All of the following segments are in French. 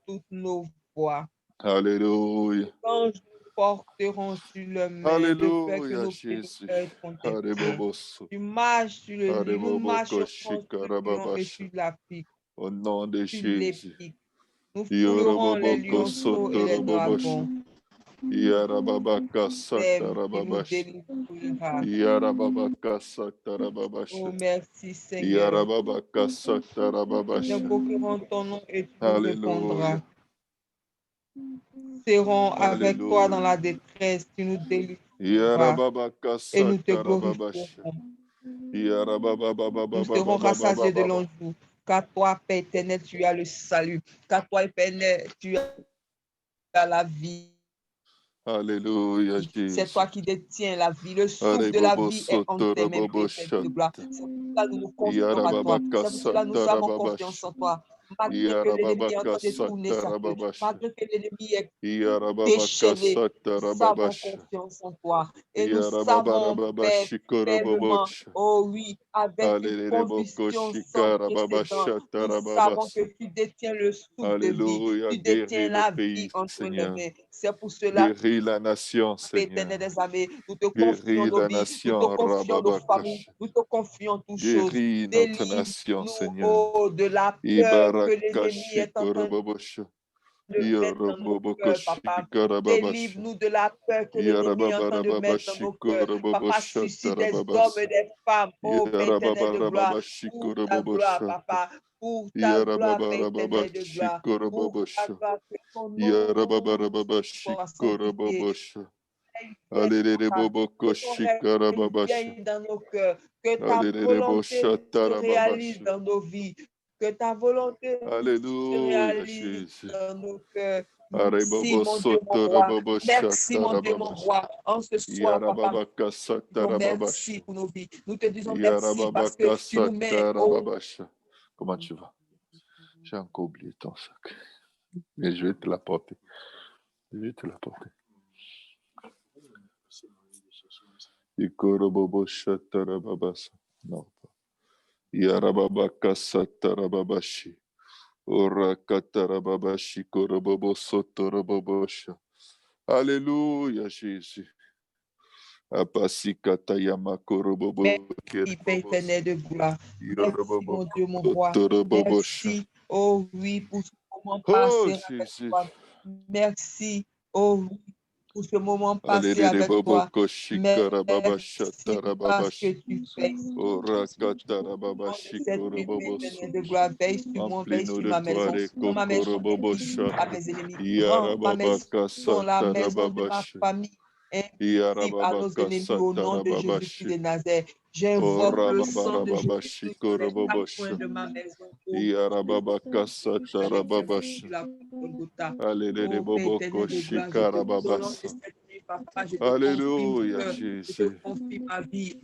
toutes nos voies. Alléluia. Quand nous porterons sur le main, de peur que Alléluia, nos pieds ne Jésus. heurtent contre tes pieds. Alléluia. Tu marches sur le lit, nous Alléluia, marcherons sur le lion et Shikarababasha. sur la pique, Au nom de sur Jésus. l'épique. Nous foulerons les Yoroboboko lionceaux et les sotorobobosha. dragons. Yarababaka Même qui nous satarababash. délivrera. Yarababaka satarababash. Oh, merci Seigneur. Yarababaka Nous satarababash. invoquerons ton nom et tu nous répondras. Alléluia. Serons avec toi dans Alléluia. la détresse, tu nous délivreras Yarababaka et nous te glorifierons. satarababash. Nous serons rassasiés de Yarababababababababa. longs jours. Car toi, Père éternel, tu as le salut. Car toi, Père éternel, tu as la vie. Alléluia, C'est Jésus. toi qui détiens la vie. Le souffle de la Alléluia, vie est en tes mains, Père éternel de gloire. C'est pour cela que nous nous confions à toi. Yarababaka C'est pour cela que nous avons confiance satarababash. en toi. Malgré que l'ennemi est en train Yarababaka de tourner sa queue, satarababash. malgré que l'ennemi est Yarababaka déchaîné, nous avons satarababash. confiance en toi. Et nous savons, Père, Yarababarababash fermement, korobobosh. oh oui, avec une Alléluia, conviction sans précédent, shikarababasha nous savons tarababas. que tu détiens le souffle de vie, Alléluia, tu détiens guéris le la vie pays, entre les Seigneur. mains. C'est pour cela, Guéris la nation, Père Seigneur. éternel des armées, nous te confions Guéris nos la vies, nous te nation, confions nos familles, Rababakash. nous te confions toutes choses. Guéris notre nation, Délivre-nous, Seigneur. oh, de la peur que l'ennemi Ibarakashi est en train korobobosh. de mettre dans nos cœurs, Yorobobokoshi papa. karababash. Délivre-nous de la peur que l'ennemi est en train de mettre dans Yarababarababashi nos cœurs. Papa, korobobosh suscite des hommes tarababas. et des femmes, oh Père éternel de gloire, Yarababarababashi pour ta korobobosh. gloire, papa. Pour ta gloire, Père éternel de Yarababarababashi gloire. Pour ta korobobosh. gloire, que ton nom Yarababarababashi soit sanctifié. korobobosh. Vienne, Alelele papa. bobo Que ton koshi règne karababash. vienne dans nos cœurs. Que ta Alelele volonté bosha se réalise tarababash. dans nos vies. Que ta volonté se Alléluia, réalise Jésus. dans nos cœurs. Merci, Arebobo mon Dieu, mon soto roi. robobo Merci, mon Dieu, mon shatarababash. roi. En ce soir, papa, Yarababaka nous disons satarababash. merci pour nos vies. Nous te disons merci parce que Yarababaka tu nous mets au... satarababash. Comment tu vas? J'ai encore oublié ton sac. Mais je vais te l'apporter. Je vais te l'apporter. Ikorobobo shatarababas. Non. Yarababaka satarababashi. Ora katarababashi korobobo sotorobobosha. Alléluia, Jésus. Apasikatayama korobobo Merci, Père kerobobos. éternel de gloire. Merci, Yorobobo mon Dieu, mon roi. sotorobobosha. Merci, oh oui, pour ce moment Oh, passé avec Jésus. toi. Merci, oh oui, pour ce moment passé Alléluia, avec bobo toi. koshikarababasha Merci pour parce que tarababash. tu fais. Ora Dans katarababashi cette nuit, Père korobobosu. éternel de gloire, veille sur moi, veille Remplis-nous sur de ma toi, maison. les Rends ma maison ainsi kokorobobosha. à mes ennemis. Rends ma maison, Yarababaka la maison de ma satarababash. famille, invisible à nos Yarababaka ennemis au nom de satarababash. Jésus-Christ de Nazareth. J'invoque Ora le sang de babarababashi Jésus-Christ sur les quatre coins korobobosha. de ma maison au nom de Yarababaka Jésus avec ses mots satarababash. sur la Golgotha. Alléluia, Oh Père bobo éternel de gloire, je te tout au long de koshikarababasa. cette nuit, papa, je te confie mon Alléluia, cœur, je te Jésus. confie ma vie.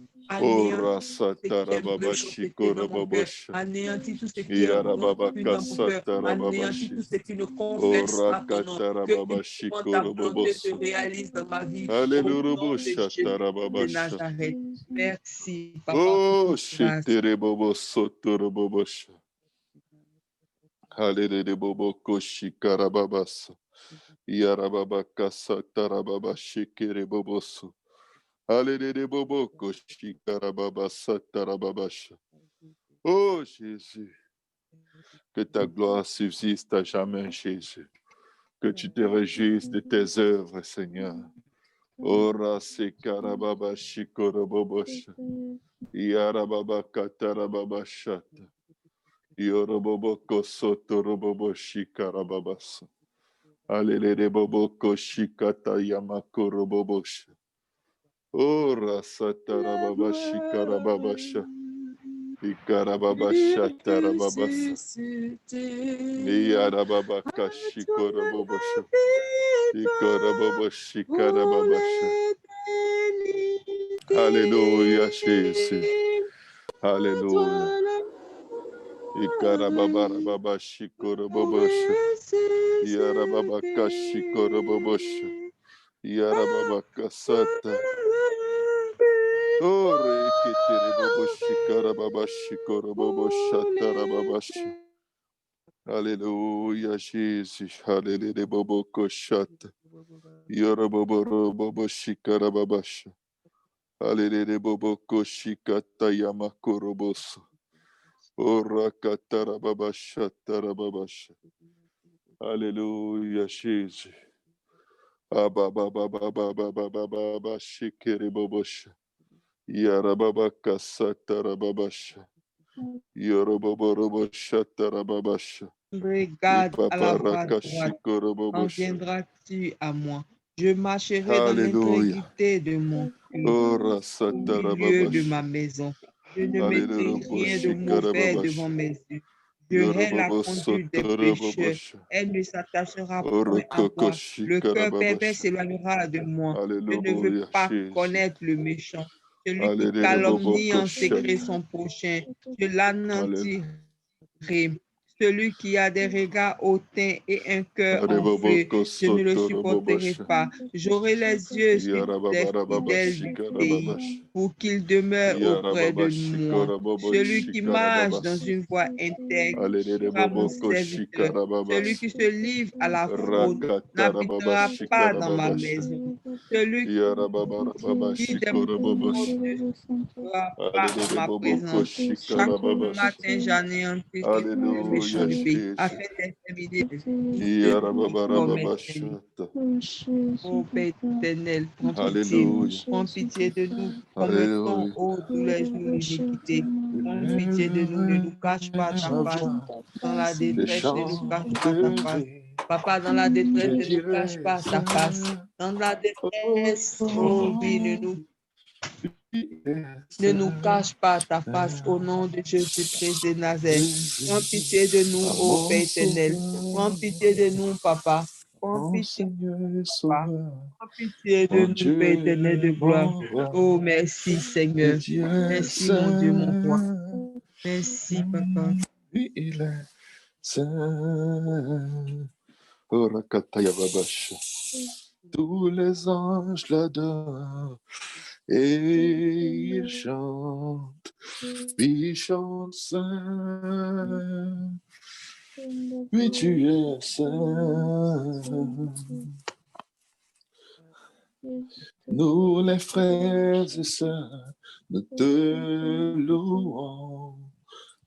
Ora Anéantis tout ce qui est satarababashi méchanceté dans mon cœur. korobobosha. Anéantis tout ce qui est rancune Yarababaka dans mon cœur. Anéantis satarababashi. tout ce qui ne confesse Ora pas ton nom. Que katarababashi uniquement ta volonté se korobobosu. réalise dans ma vie. Au Alléluia, nom de bosha Jésus de tarababasha. Nazareth. Merci, papa, pour Oh, toute grâce. shitere bobo sotorobobosha. Alléluia, bobo koshi karababasa. Yarababaka satarababashi kerebobosu. Alléluia, bobo koshi karababasa tarababasha. Oh, Jésus, que ta gloire subsiste à jamais, Jésus. Que tu te réjouisses de tes œuvres, Seigneur. Ora se karababa shikorobobosha. Yarababa katarababashata. Yoroboboko sotoroboboshi karababasa. Alelere boboko shikata yamakorobobosha. Ora satarababashi karababasha. Ikarababasha rababasa. Yarababa shikorobobosha. Ikarababashi karababasha. Alléluia, Jésus. Alléluia. Ikarababa shikorobobosha. Yarababa shikorobobosha. Yarababa kasata. Ore ketere boboshi karababa shikorobobosha tarababashi. Alléluia, Jésus. Alléluia, Bobo Koshata. Yoroboboro Bobo Shikarababasha. Alléluia, Bobo Koshikata Yamakoroboso. Orakatarababasha Tarababasha. Alléluia, Jésus. Ababababababababa Shikeribobosha. Yarababaka Satarababasha. Yoroboborobo Tarababasha. Regarde à la voie droite. Quand viendras-tu à moi? Je marcherai dans l'intégrité de mon cœur, au milieu de ma maison. Je ne mettrai rien de mauvais devant mes yeux. Je hais la conduite des pécheurs. Elle ne s'attachera point à moi. Le cœur pervers s'éloignera de moi. Je ne veux pas connaître le méchant. Celui qui calomnie en secret son prochain, je l'anéantirai. Celui qui a des regards hautains et un cœur enflé, je ne le supporterai pas. J'aurai les yeux sur des fidèles du pays pour qu'ils demeurent auprès de moi. Celui qui marche dans une voie intègre sera mon serviteur. Celui qui se livre à la fraude n'habitera pas dans ma maison. Celui qui dit des mots ne sera pas en ma présence. Chaque matin, j'anéantis le méchant du pays, afin d'exterminer comme ô Père éternel, prends pitié de nous, commettons, ô tous les jours l'iniquité, prends pitié de nous, ne nous cache pas ta face, dans la détresse, ne nous cache pas ta face, papa, dans la détresse, ne nous cache pas ta face, dans la détresse, oh oui, ne nous cache pas ta face au nom de Jésus-Christ de Nazareth. Prends pitié de nous, ô Père éternel. Prends pitié de nous, papa. Prends pitié, papa. Prends pitié de nous, Père éternel de gloire. Oh, merci, Seigneur. Merci, mon Dieu, mon roi. Merci, papa. Il est saint. Tous les anges l'adorent et ils chantent, saint. Oui, tu es saint. Nous, les frères et sœurs, nous te louons.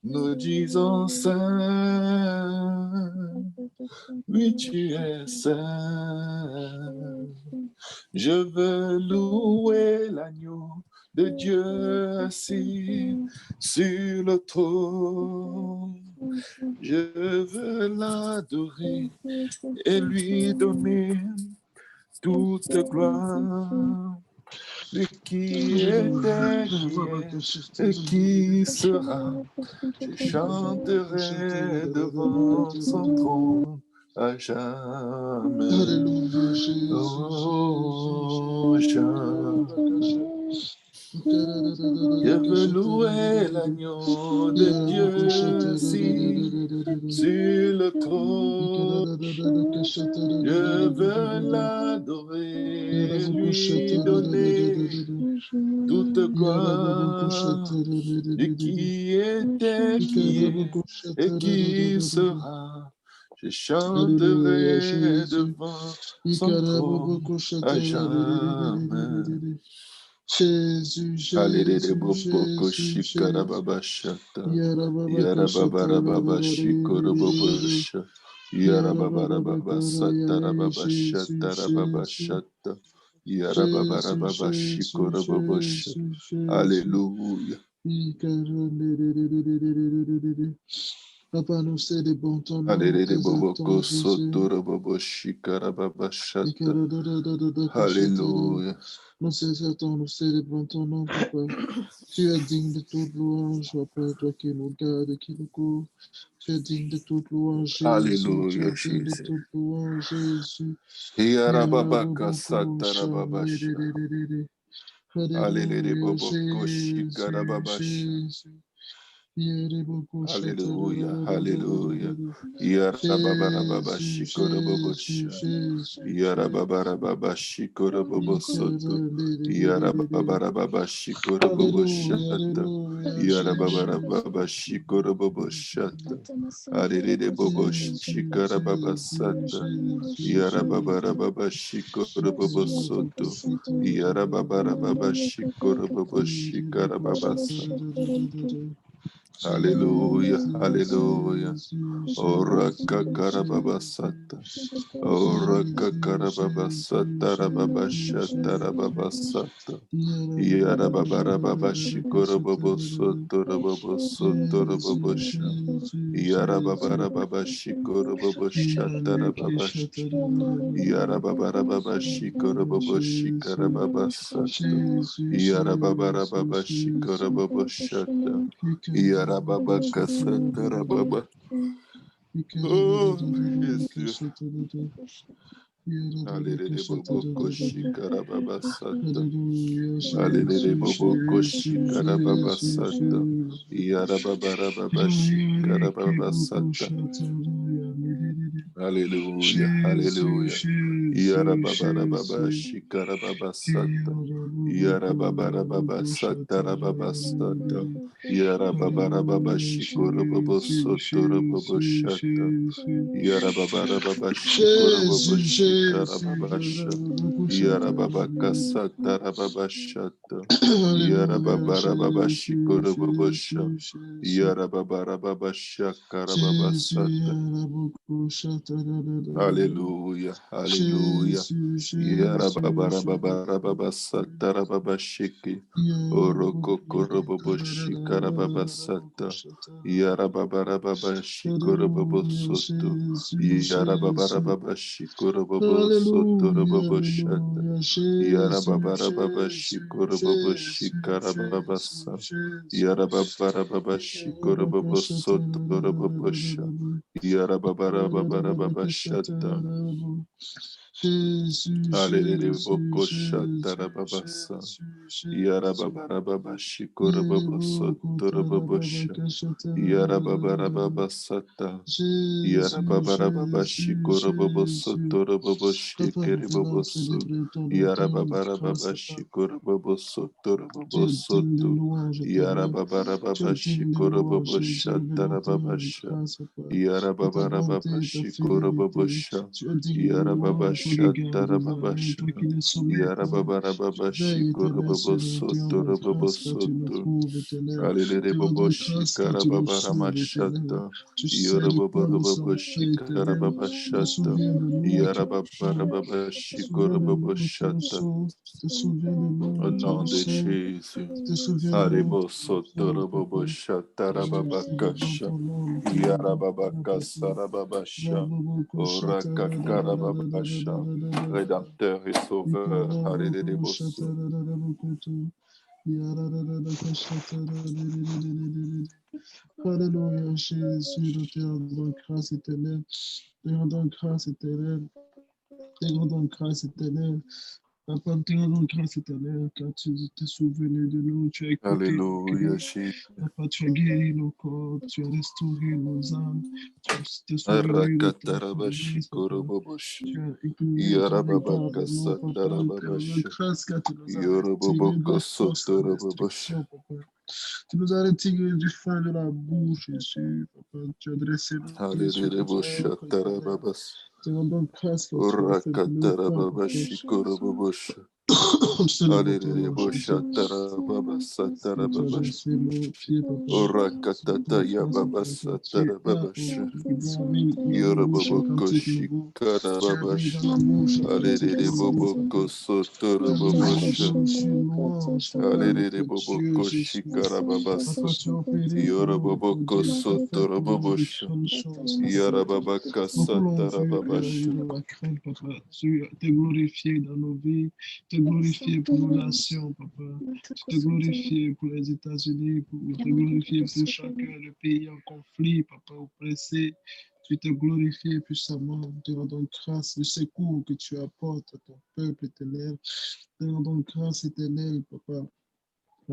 Nous disons saint, oui tu es saint. Je veux louer l'agneau de Dieu assis sur le trône. Je veux l'adorer et lui donner toute gloire. Lui qui était, qui est et qui sera, je chanterai devant son trône à jamais. Oh, je veux louer l'agneau de Dieu sur le trône. Je veux l'adorer, lui donner toute gloire. Lui qui était, qui est et qui sera. Je chanterai devant son trône à jamais. Jésus, Jésus, Alléluia. Papa, nous célébrons ton nom, Alléluia. Nous exaltons, nous célébrons ton nom, Papa. Tu es digne de toute louange, Papa, toi qui nous gardes, qui nous couvre. Tu es digne de toute louange, Jésus. Alléluia, tu es digne de toute louange, Jésus. Alléluia, Jésus. Alléluia, alléluia. Yarabababa shikorobobosha. Yarabababa shikorobobosoto. Yarabababa shikoroboboshata. Yarabababa shikoroboboshata. Alelele bobo shikarababasata. Yarabababa shikorobobosoto. Yarabababa shikoroboboshikarababasato. Alléluia, alléluia. Ora kakarababasata. Ora kakarababasata rababashata rababasata. Yarabababa shikorobobosoto robobosoto robobosha. Yarabababa shikoroboboshata rababasha. Yarabababa shikoroboboshikarababasato. Yarabababa shikoroboboshata. Yarababa kasata rababa. Oh, Jésus. Alléluia, bobo koshikarababa sata. Alléluia, bobo koshikarababa sata. Yarababa shikarababa sata. Alléluia, alléluia. Yarababa shikarababa sata. Yarababa sata rababa sata. Yarababa shikorobobo soto robobo shata. Yarababa shikorobobo shikarababa shata. Yarababa kasata rababa shata. Yarababa shikorobobo shata. Yarababa shakarababa sata. Alléluia, alléluia. Yarababa sata rababa shiki. Oroko korobobo shikarababa sata. Yarababa shikorobobo soto. Yarababa shikorobobo soto robobo shata. Yarababa shikorobobo shikarababa sa. Yarababa shikorobobo soto robobo shata. Yarababa shata. Alléluia, boko shata rababasa. Yarababa shikorobobo soto robobo shata. Yarababa sata. Yarababa shikorobobo soto robobo shikeribobo so. Yarababa shikorobobo soto robobo soto. Yarababa shikorobobo shata rababasha. Yarababa shikorobobo shata. Yarababa shata rababasha. Yarababa shikorobobo soto robobo soto. Alléluia, bobo shikarababa ramashata. Yorobobo shikarababa shata. Yarababa shikorobobo shata. Au nom de Jésus. Aribo soto robobo shata rababa kasha. Yarababa kasarababasha. Ora kakarababasha. Rédempteur et sauveur. Alléluia, bosso. Alléluia, Jésus, nous te rendons grâce éternelle. Te rendons grâce éternelle. Te rendons grâce éternelle. Papa, te rendons grâce éternelle, car tu t'es souvenu de nous, tu as écouté nos Alléluia, cris. Jésus. Papa, tu as guéri nos corps, tu as restauré nos âmes, tu t'es souvenu de ta promesse, Papa. Tu as écouté ton égard de nous, Papa. Te rendons grâce, car tu nous as retiré de la force de destruction, Papa. Tu nous as retiré du fin de la bouche, Jésus, Papa. Tu as dressé nos pieds sur la terre, éternel. Te rendons grâce, car tu as fait de nous, Papa. Alléluia, bosha tarababa satarababasha. Ora katata yababa satarababasha. Yoroboboko shikarababasha. Alléluia, boboko sotorobobosha. Alléluia, boboko shikarababasa. Yoroboboko sotorobobosha. Yarababaka satarababasha. Tu t'es glorifié dans nos vies, tu t'es glorifié pour nos nations, Papa. Tu t'es glorifié pour les États-Unis, tu t'es glorifié pour chacun le pays en conflit, Papa, oppressé. Tu t'es glorifié puissamment. Nous te rendons grâce du secours que tu apportes à ton peuple éternel. Nous te rendons grâce éternelle, Papa.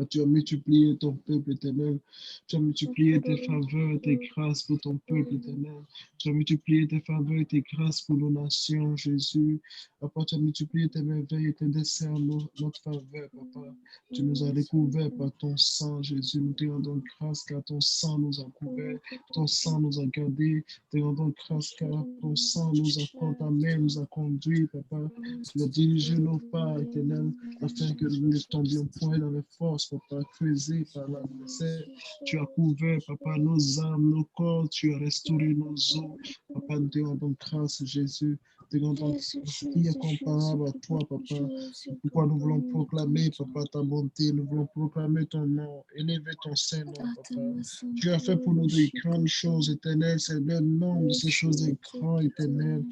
Tu as multiplié ton peuple éternel. Tu as multiplié tes faveurs et tes grâces pour ton peuple éternel. Tu as multiplié tes faveurs et tes grâces pour nos nations, Jésus. Papa, tu as multiplié tes merveilles et tes desseins en notre faveur, Papa. Tu nous as découverts par ton sang, Jésus. Nous te rendons grâce car ton sang nous a couverts, ton sang nous a gardés. Te rendons grâce car ton sang nous a contaminés, nous a conduits, Papa. Tu as dirigé nos pas, éternel, afin que nous ne tombions point dans les forces, Papa, creusées par l'adversaire. Tu as couvert, Papa, nos âmes, nos corps, tu as restauré nos os. Papa, nous te rendons grâce, Jésus. Te rendons grâce. Qui est comparable à toi, Papa? Pourquoi nous voulons proclamer, Papa, ta bonté, nous voulons proclamer ton nom, élever ton Saint-Nom, Papa. Tu as fait pour nous de grandes choses éternelles, c'est le nom de ces choses grandes éternelles.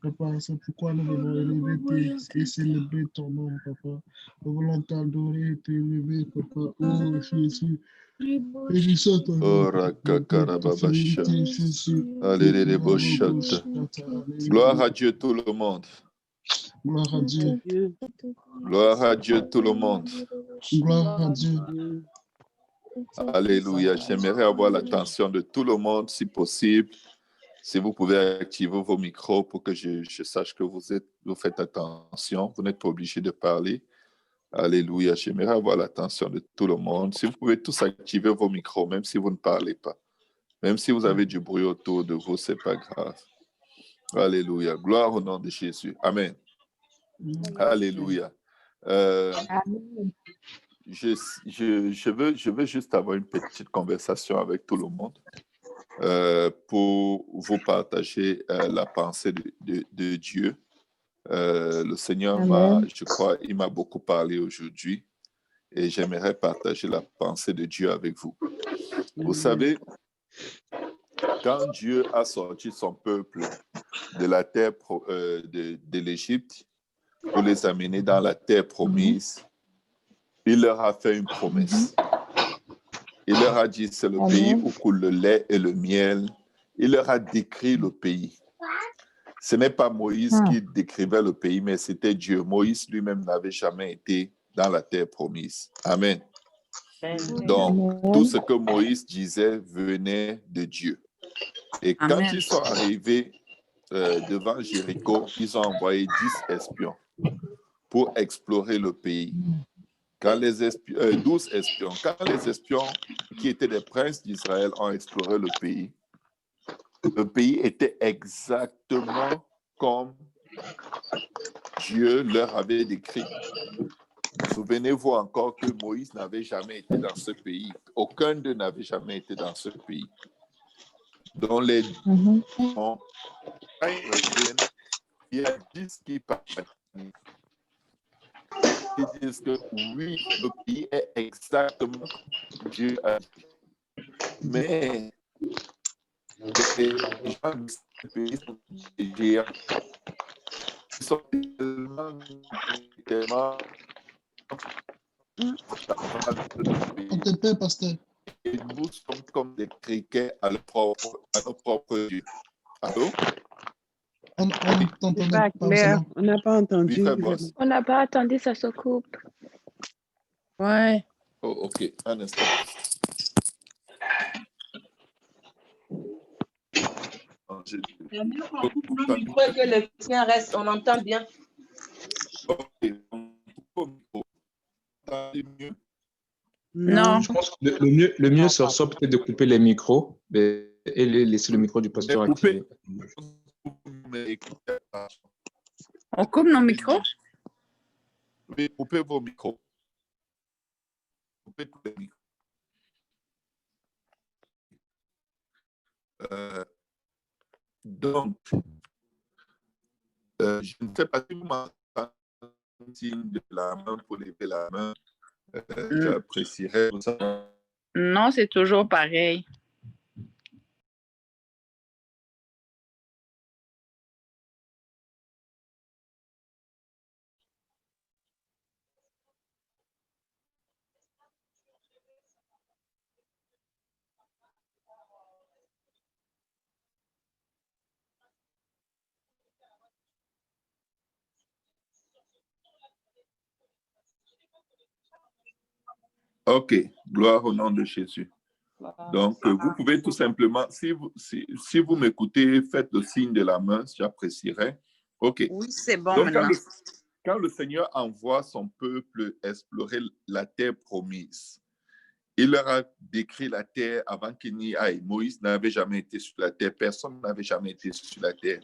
Papa, c'est pourquoi nous voulons élever et célébrer ton nom, Papa. Nous voulons t'adorer et t'élever, Papa. Oh, Jésus. Bénissons ton nom, ta fidélité, Jésus. Gloire à Dieu tout le monde. Gloire à Dieu. Gloire à Dieu tout le monde. Gloire à Dieu. Alléluia. J'aimerais avoir l'attention de tout le monde, si possible. Si vous pouvez activer vos micros pour que je sache que vous faites attention. Vous n'êtes pas obligé de parler. Alléluia. J'aimerais avoir l'attention de tout le monde. Si vous pouvez tous activer vos micros, même si vous ne parlez pas. Même si vous avez du bruit autour de vous, ce n'est pas grave. Alléluia. Gloire au nom de Jésus. Amen. Alléluia. Je veux juste avoir une petite conversation avec tout le monde pour vous partager la pensée de Dieu. Le Seigneur je crois, il m'a beaucoup parlé aujourd'hui et j'aimerais partager la pensée de Dieu avec vous. Vous savez, quand Dieu a sorti son peuple de la terre de l'Égypte pour les amener dans la terre promise, il leur a fait une promesse. Il leur a dit, c'est le pays où coule le lait et le miel. Il leur a décrit le pays. Ce n'est pas Moïse qui décrivait le pays, mais c'était Dieu. Moïse lui-même n'avait jamais été dans la terre promise. Amen. Donc, tout ce que Moïse disait venait de Dieu. Et quand ils sont arrivés devant Jéricho, ils ont envoyé 10 espions pour explorer le pays. 12 espions. Quand les espions qui étaient des princes d'Israël ont exploré le pays était exactement comme Dieu leur avait décrit. Souvenez-vous encore que Moïse n'avait jamais été dans ce pays. Aucun d'eux n'avait jamais été dans ce pays. Dans les quand ils reviennent, il y a 10 qui partent. Ils disent que oui, le pays est exactement comme Dieu a dit. Mais les gens de ce pays sont des géants. Ils sont tellement On te paie, pasteur. et nous sommes comme des criquets à nos propres yeux. Allô? On t'entendait Pas pas, clair. On n'a pas entendu. Oui, On n'a pas attendu, ça se coupe. Ouais. oh, OK. Un instant. Le mieux qu'on coupe le micro et que le tien reste, on entend bien. OK. Non. Je pense que le mieux sera peut-être de couper les micros et laisser le micro du pasteur activé. On coupe nos micros? Oui, coupez vos micros. Coupez tous les micros. Donc, je ne sais pas si vous m'entendez signe de la main pour lever la main. J'apprécierais ça. Non, c'est toujours pareil. OK, gloire au nom de Jésus. Donc, vous pouvez tout simplement, si vous m'écoutez, faites le signe de la main, j'apprécierais. OK. Oui, c'est bon Donc, maintenant. quand le Seigneur envoie son peuple explorer la terre promise, il leur a décrit la terre avant qu'il n'y aille. Moïse n'avait jamais été sur la terre, personne n'avait jamais été sur la terre.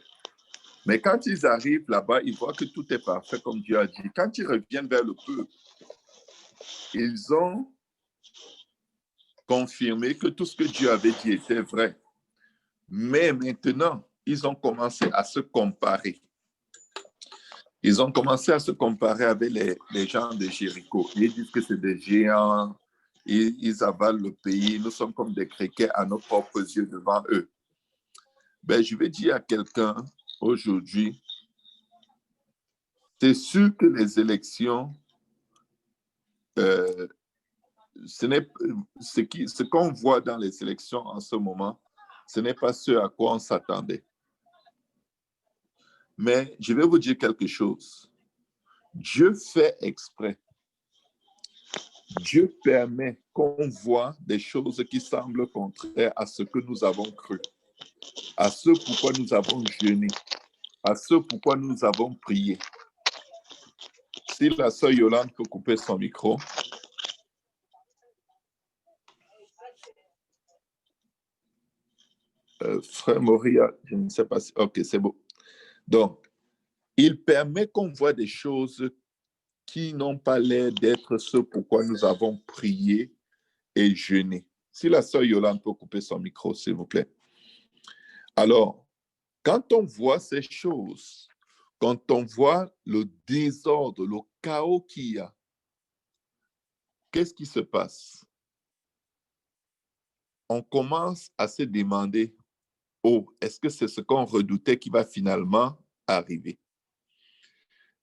Mais quand ils arrivent là-bas, ils voient que tout est parfait, comme Dieu a dit. Quand ils reviennent vers le peuple, ils ont confirmé que tout ce que Dieu avait dit était vrai. Mais maintenant, ils ont commencé à se comparer. Ils ont commencé à se comparer avec les gens de Jéricho. Ils disent que c'est des géants, ils avalent le pays, nous sommes comme des criquets à nos propres yeux devant eux. Ben, je vais dire à quelqu'un aujourd'hui, c'est sûr que les élections, ce qu'on voit dans les élections en ce moment, ce n'est pas ce à quoi on s'attendait. Mais je vais vous dire quelque chose. Dieu fait exprès. Dieu permet qu'on voit des choses qui semblent contraires à ce que nous avons cru, à ce pourquoi nous avons jeûné, à ce pourquoi nous avons prié. Si la sœur Yolande peut couper son micro. Frère Moria, je ne sais pas si... OK, c'est bon. Donc, il permet qu'on voit des choses qui n'ont pas l'air d'être ce pourquoi nous avons prié et jeûné. Si la sœur Yolande peut couper son micro, s'il vous plaît. Alors, quand on voit ces choses, quand on voit le désordre, le chaos qu'il y a, qu'est-ce qui se passe? On commence à se demander, oh, est-ce que c'est ce qu'on redoutait qui va finalement arriver?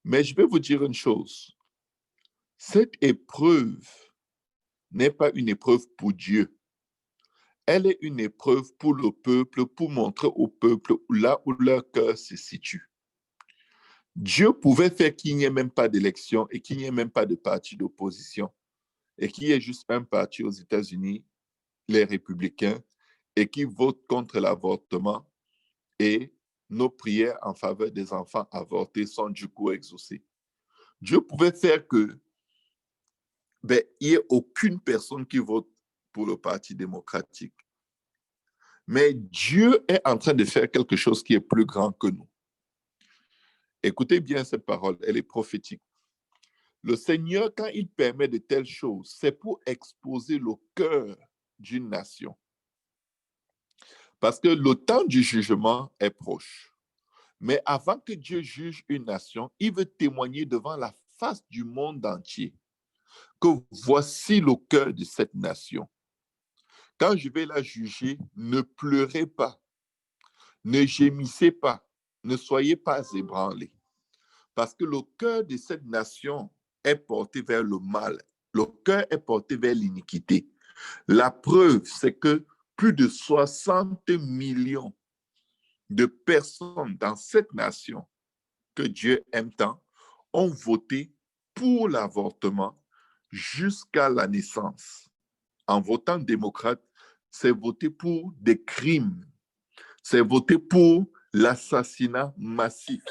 Mais je vais vous dire une chose. Cette épreuve n'est pas une épreuve pour Dieu. Elle est une épreuve pour le peuple, pour montrer au peuple là où leur cœur se situe. Dieu pouvait faire qu'il n'y ait même pas d'élection et qu'il n'y ait même pas de parti d'opposition et qu'il y ait juste un parti aux États-Unis, les républicains, et qui vote contre l'avortement et nos prières en faveur des enfants avortés sont du coup exaucées. Dieu pouvait faire que il n'y ait aucune personne qui vote pour le Parti démocratique. Mais Dieu est en train de faire quelque chose qui est plus grand que nous. Écoutez bien cette parole, elle est prophétique. Le Seigneur, quand il permet de telles choses, c'est pour exposer le cœur d'une nation. Parce que le temps du jugement est proche. Mais avant que Dieu juge une nation, il veut témoigner devant la face du monde entier que voici le cœur de cette nation. Quand je vais la juger, ne pleurez pas, ne gémissez pas, ne soyez pas ébranlés. Parce que le cœur de cette nation est porté vers le mal. Le cœur est porté vers l'iniquité. La preuve, c'est que plus de 60 millions de personnes dans cette nation que Dieu aime tant ont voté pour l'avortement jusqu'à la naissance. En votant démocrate, c'est voter pour des crimes. C'est voter pour l'assassinat massif.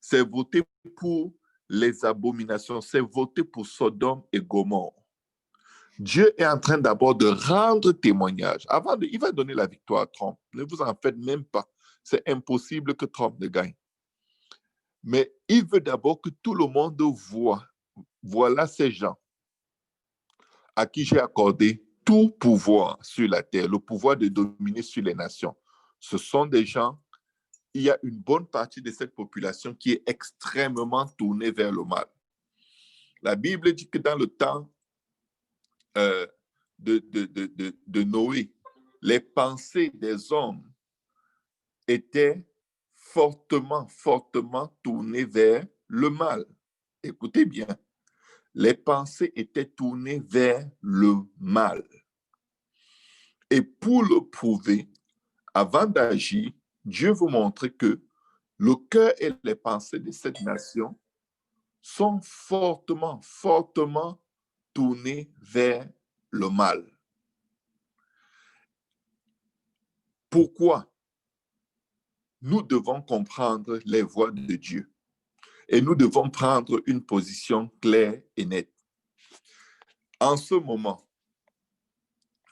C'est voter pour les abominations. C'est voter pour Sodome et Gomorrhe. Dieu est en train d'abord de rendre témoignage. Il va donner la victoire à Trump. Ne vous en faites même pas. C'est impossible que Trump ne gagne. Mais il veut d'abord que tout le monde voit. Voilà ces gens à qui j'ai accordé tout pouvoir sur la terre, le pouvoir de dominer sur les nations. Ce sont des gens, il y a une bonne partie de cette population qui est extrêmement tournée vers le mal. La Bible dit que dans le temps de Noé, les pensées des hommes étaient fortement tournées vers le mal. Écoutez bien, les pensées étaient tournées vers le mal. Et pour le prouver, avant d'agir, Dieu vous montre que le cœur et les pensées de cette nation sont fortement tournés vers le mal. Pourquoi? Nous devons comprendre les voies de Dieu et nous devons prendre une position claire et nette. En ce moment,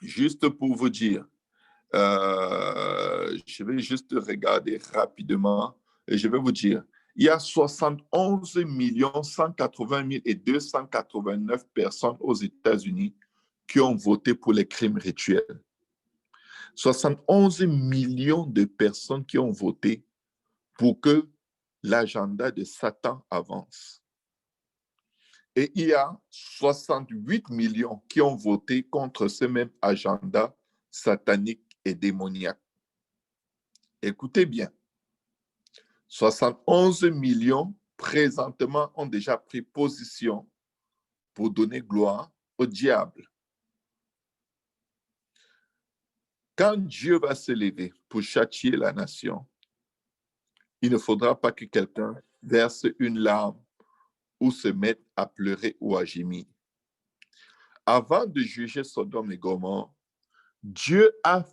juste pour vous dire, je vais juste regarder rapidement et je vais vous dire, il y a 71 180 289 personnes aux États-Unis qui ont voté pour les crimes rituels. 71 millions de personnes qui ont voté pour que l'agenda de Satan avance. Et il y a 68 millions qui ont voté contre ce même agenda satanique et démoniaque. Écoutez bien, 71 millions présentement ont déjà pris position pour donner gloire au diable. Quand Dieu va se lever pour châtier la nation, il ne faudra pas que quelqu'un verse une larme ou se mette à pleurer ou à gémir. Avant de juger Sodome et Gomorrhe, Dieu a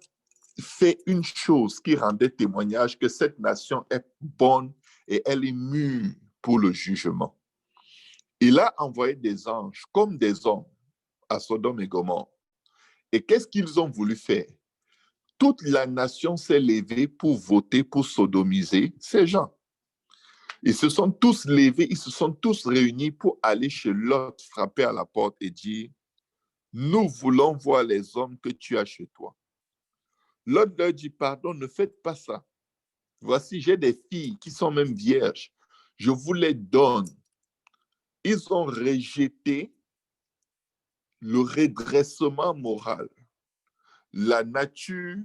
fait une chose qui rendait témoignage que cette nation est bonne et elle est mûre pour le jugement. Il a envoyé des anges comme des hommes à Sodome et Gomorrhe. Et qu'est-ce qu'ils ont voulu faire? Toute la nation s'est levée pour voter, pour sodomiser ces gens. Ils se sont tous levés, ils se sont tous réunis pour aller chez Lot, frapper à la porte et dire, nous voulons voir les hommes que tu as chez toi. Lot leur dit, pardon, ne faites pas ça. Voici, j'ai des filles qui sont même vierges. Je vous les donne. Ils ont rejeté le redressement moral, la nature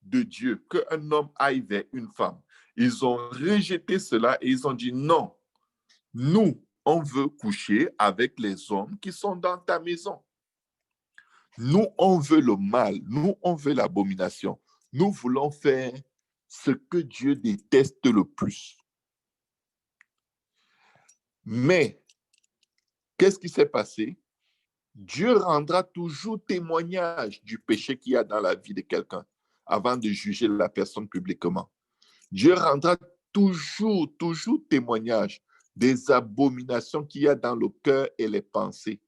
de Dieu, qu'un homme aille vers une femme. Ils ont rejeté cela et ils ont dit non, nous, on veut coucher avec les hommes qui sont dans ta maison. Nous, on veut le mal, nous, on veut l'abomination. Nous voulons faire ce que Dieu déteste le plus. Mais, qu'est-ce qui s'est passé? Dieu rendra toujours témoignage du péché qu'il y a dans la vie de quelqu'un avant de juger la personne publiquement. Dieu rendra toujours témoignage des abominations qu'il y a dans le cœur et les pensées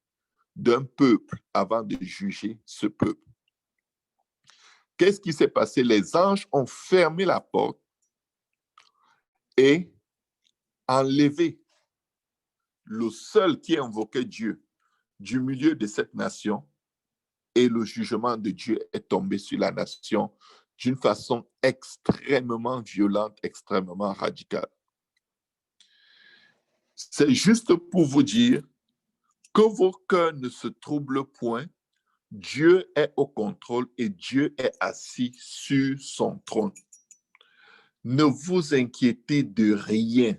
d'un peuple avant de juger ce peuple. Qu'est-ce qui s'est passé? Les anges ont fermé la porte et enlevé le seul qui invoquait Dieu du milieu de cette nation, et le jugement de Dieu est tombé sur la nation d'une façon extrêmement violente, extrêmement radicale. C'est juste pour vous dire que vos cœurs ne se troublent point. Dieu est au contrôle et Dieu est assis sur son trône. Ne vous inquiétez de rien.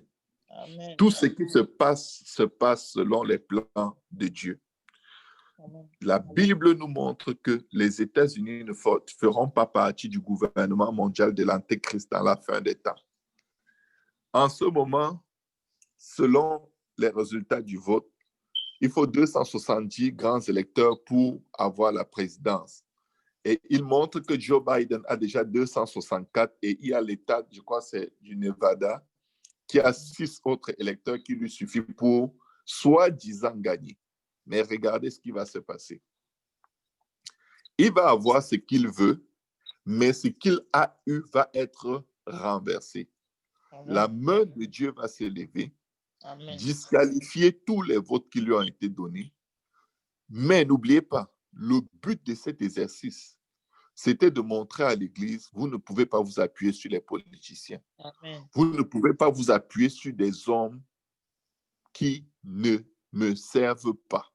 Amen. Tout ce qui se passe selon les plans de Dieu. La Bible nous montre que les États-Unis ne feront pas partie du gouvernement mondial de l'Antéchrist dans la fin des temps. En ce moment, selon les résultats du vote, il faut 270 grands électeurs pour avoir la présidence. Et il montre que Joe Biden a déjà 264 et il y a l'État, je crois c'est du Nevada, qui a 6 autres électeurs qui lui suffit pour soi-disant gagner. Mais regardez ce qui va se passer. Il va avoir ce qu'il veut, mais ce qu'il a eu va être renversé. Amen. La main de Dieu va se lever, Amen. disqualifier tous les votes qui lui ont été donnés. Mais n'oubliez pas, le but de cet exercice, c'était de montrer à l'Église, vous ne pouvez pas vous appuyer sur les politiciens. Amen. Vous ne pouvez pas vous appuyer sur des hommes qui ne me servent pas.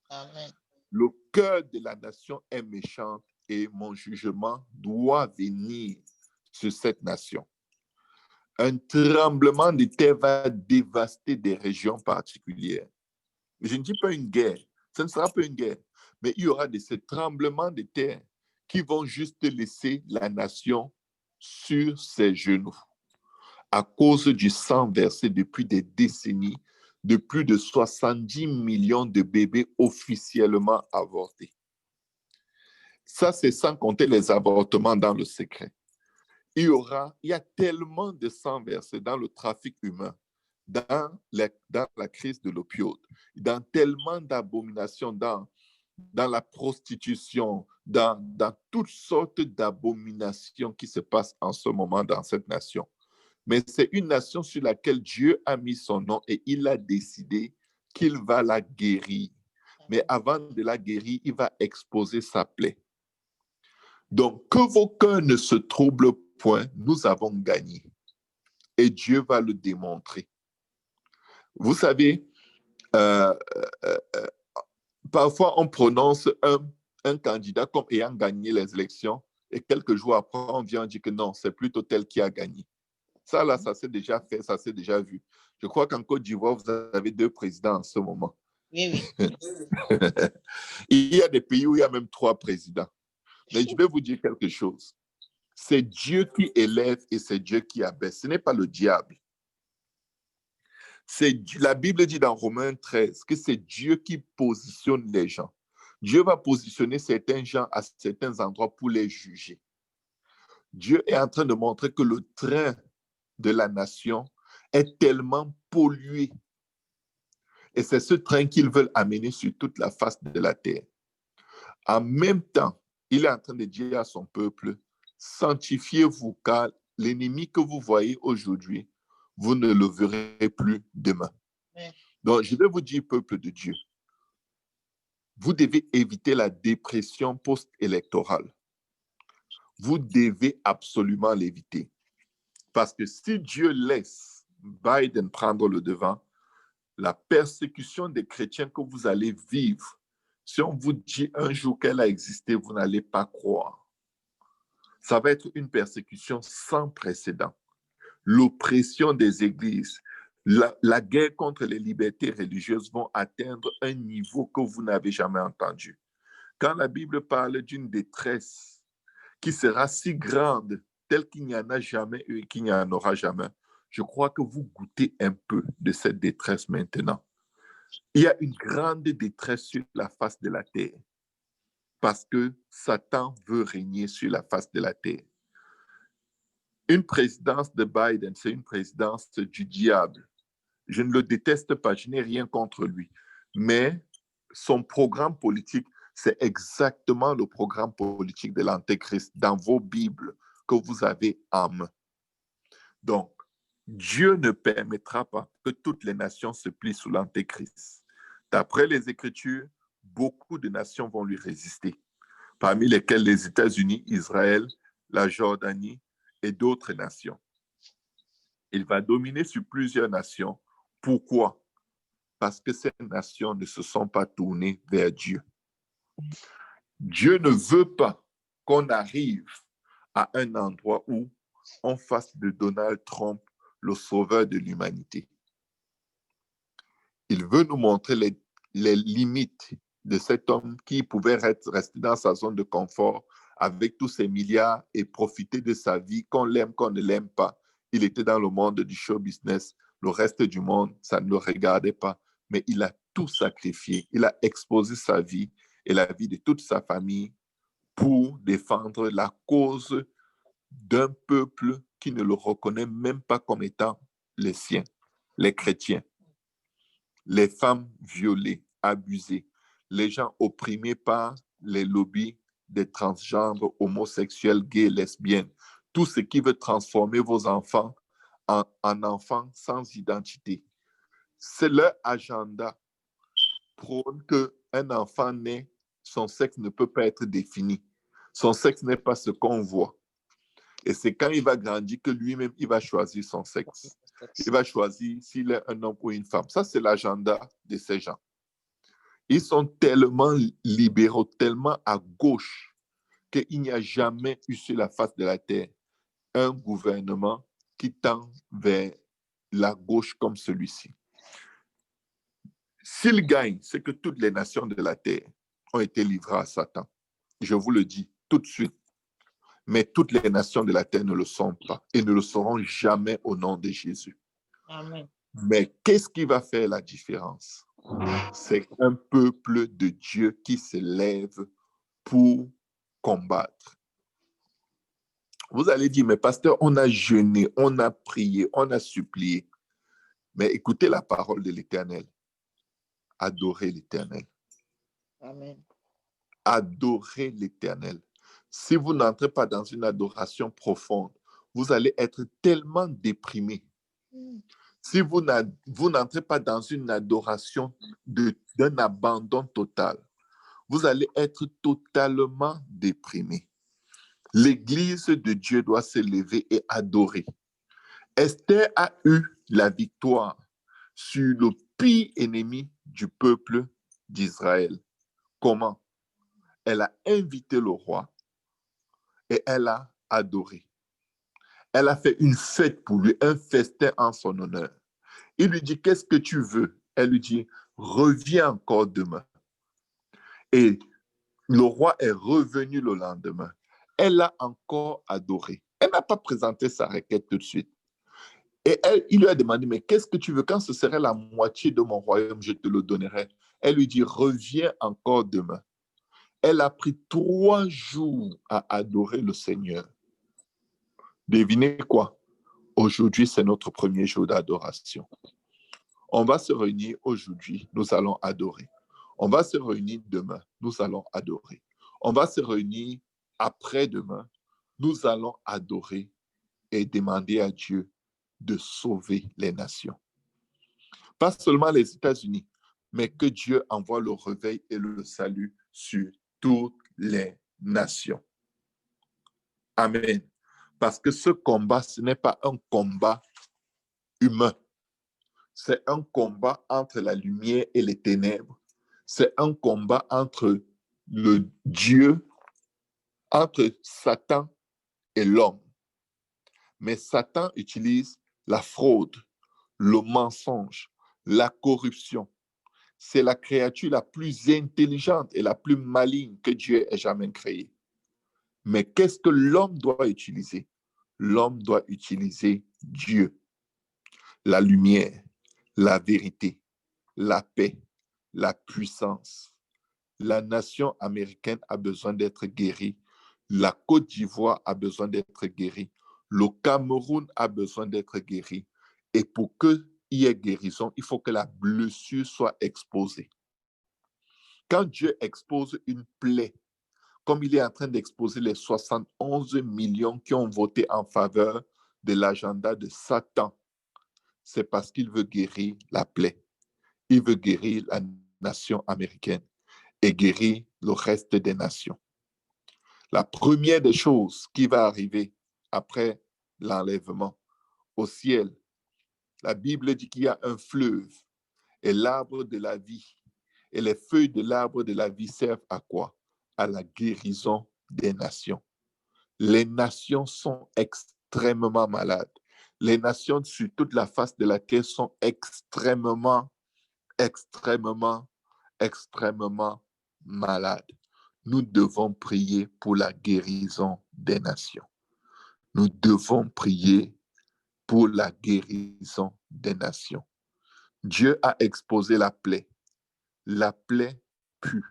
Amen. Le cœur de la nation est méchant et mon jugement doit venir sur cette nation. Un tremblement de terre va dévaster des régions particulières. Je ne dis pas une guerre, ce ne sera pas une guerre, mais il y aura de ces tremblements de terre qui vont juste laisser la nation sur ses genoux à cause du sang versé depuis des décennies de plus de 70 millions de bébés officiellement avortés. Ça, c'est sans compter les avortements dans le secret. Il y a tellement de sang versé dans le trafic humain, dans la crise de l'opioïde, dans tellement d'abominations, dans la prostitution, dans toutes sortes d'abominations qui se passent en ce moment dans cette nation. Mais c'est une nation sur laquelle Dieu a mis son nom et il a décidé qu'il va la guérir. Mais avant de la guérir, il va exposer sa plaie. Donc, que vos cœurs ne se troublent point, nous avons gagné. Et Dieu va le démontrer. Vous savez, parfois on prononce un candidat comme ayant gagné les élections et quelques jours après, on vient dire que non, c'est plutôt tel qui a gagné. Ça, là, ça s'est déjà fait, ça s'est déjà vu. Je crois qu'en Côte d'Ivoire, vous avez 2 présidents en ce moment. Oui. Il y a des pays où il y a même 3 présidents. Mais je vais vous dire quelque chose. C'est Dieu qui élève et c'est Dieu qui abaisse. Ce n'est pas le diable. La Bible dit dans Romains 13 que c'est Dieu qui positionne les gens. Dieu va positionner certains gens à certains endroits pour les juger. Dieu est en train de montrer que le train de la nation est tellement pollué. Et c'est ce train qu'ils veulent amener sur toute la face de la terre. En même temps, il est en train de dire à son peuple, sanctifiez-vous car l'ennemi que vous voyez aujourd'hui, vous ne le verrez plus demain. Donc, je vais vous dire, peuple de Dieu, vous devez éviter la dépression post-électorale. Vous devez absolument l'éviter. Parce que si Dieu laisse Biden prendre le devant, la persécution des chrétiens que vous allez vivre, si on vous dit un jour qu'elle a existé, vous n'allez pas croire. Ça va être une persécution sans précédent. L'oppression des églises, la guerre contre les libertés religieuses vont atteindre un niveau que vous n'avez jamais entendu. Quand la Bible parle d'une détresse qui sera si grande, telle qu'il n'y en a jamais eu et qu'il n'y en aura jamais, je crois que vous goûtez un peu de cette détresse maintenant. Il y a une grande détresse sur la face de la terre parce que Satan veut régner sur la face de la terre. Une présidence de Biden, c'est une présidence du diable. Je ne le déteste pas, je n'ai rien contre lui. Mais son programme politique, c'est exactement le programme politique de l'Antéchrist dans vos Bibles que vous avez en main. Donc, Dieu ne permettra pas que toutes les nations se plient sous l'Antéchrist. D'après les Écritures, beaucoup de nations vont lui résister, parmi lesquelles les États-Unis, Israël, la Jordanie et d'autres nations. Il va dominer sur plusieurs nations. Pourquoi? Parce que ces nations ne se sont pas tournées vers Dieu. Dieu ne veut pas qu'on arrive à un endroit où on fasse de Donald Trump le sauveur de l'humanité. Il veut nous montrer les limites de cet homme qui pouvait rester dans sa zone de confort avec tous ses milliards et profiter de sa vie, qu'on l'aime, qu'on ne l'aime pas. Il était dans le monde du show business. Le reste du monde, ça ne le regardait pas. Mais il a tout sacrifié. Il a exposé sa vie et la vie de toute sa famille pour défendre la cause d'un peuple qui ne le reconnaît même pas comme étant les siens, les chrétiens. Les femmes violées, abusées, les gens opprimés par les lobbies des transgenres, homosexuels, gays, lesbiennes, tout ce qui veut transformer vos enfants en enfants sans identité. C'est leur agenda. Prône qu'un enfant né, son sexe ne peut pas être défini. Son sexe n'est pas ce qu'on voit. Et c'est quand il va grandir que lui-même, il va choisir son sexe. Il va choisir s'il est un homme ou une femme. Ça, c'est l'agenda de ces gens. Ils sont tellement libéraux, tellement à gauche, qu'il n'y a jamais eu sur la face de la terre un gouvernement qui tend vers la gauche comme celui-ci. S'il gagne, c'est que toutes les nations de la terre ont été livrées à Satan. Je vous le dis tout de suite. Mais toutes les nations de la terre ne le sont pas et ne le seront jamais au nom de Jésus. Amen. Mais qu'est-ce qui va faire la différence? C'est un peuple de Dieu qui se lève pour combattre. Vous allez dire, mais pasteur, on a jeûné, on a prié, on a supplié. Mais écoutez la parole de l'Éternel. Adorez l'Éternel. Amen. Adorez l'Éternel. Si vous n'entrez pas dans une adoration profonde, vous allez être tellement déprimé. Si vous n'entrez pas dans une adoration d'un abandon total, vous allez être totalement déprimé. L'Église de Dieu doit se lever et adorer. Esther a eu la victoire sur le pire ennemi du peuple d'Israël. Comment? Elle a invité le roi et elle a adoré. Elle a fait une fête pour lui, un festin en son honneur. Il lui dit, qu'est-ce que tu veux? Elle lui dit, reviens encore demain. Et le roi est revenu le lendemain. Elle a encore adoré. Elle n'a pas présenté sa requête tout de suite. Et il lui a demandé, mais qu'est-ce que tu veux? Quand ce serait la moitié de mon royaume, je te le donnerai. Elle lui dit, reviens encore demain. Elle a pris 3 jours à adorer le Seigneur. Devinez quoi? Aujourd'hui, c'est notre premier jour d'adoration. On va se réunir aujourd'hui, nous allons adorer. On va se réunir demain, nous allons adorer. On va se réunir après-demain, nous allons adorer et demander à Dieu de sauver les nations. Pas seulement les États-Unis, mais que Dieu envoie le réveil et le salut sur toutes les nations. Amen. Parce que ce combat, ce n'est pas un combat humain. C'est un combat entre la lumière et les ténèbres. C'est un combat entre le Dieu, entre Satan et l'homme. Mais Satan utilise la fraude, le mensonge, la corruption. C'est la créature la plus intelligente et la plus maligne que Dieu ait jamais créée. Mais qu'est-ce que l'homme doit utiliser? L'homme doit utiliser Dieu, la lumière, la vérité, la paix, la puissance. La nation américaine a besoin d'être guérie. La Côte d'Ivoire a besoin d'être guérie. Le Cameroun a besoin d'être guéri. Et pour qu'il y ait guérison, il faut que la blessure soit exposée. Quand Dieu expose une plaie, comme il est en train d'exposer les 71 millions qui ont voté en faveur de l'agenda de Satan, c'est parce qu'il veut guérir la plaie. Il veut guérir la nation américaine et guérir le reste des nations. La première des choses qui va arriver après l'enlèvement au ciel, la Bible dit qu'il y a un fleuve et l'arbre de la vie. Et les feuilles de l'arbre de la vie servent à quoi? À la guérison des nations. Les nations sont extrêmement malades. Les nations sur toute la face de la terre sont extrêmement malades. Nous devons prier pour la guérison des nations. Nous devons prier pour la guérison des nations. Dieu a exposé la plaie. La plaie pue.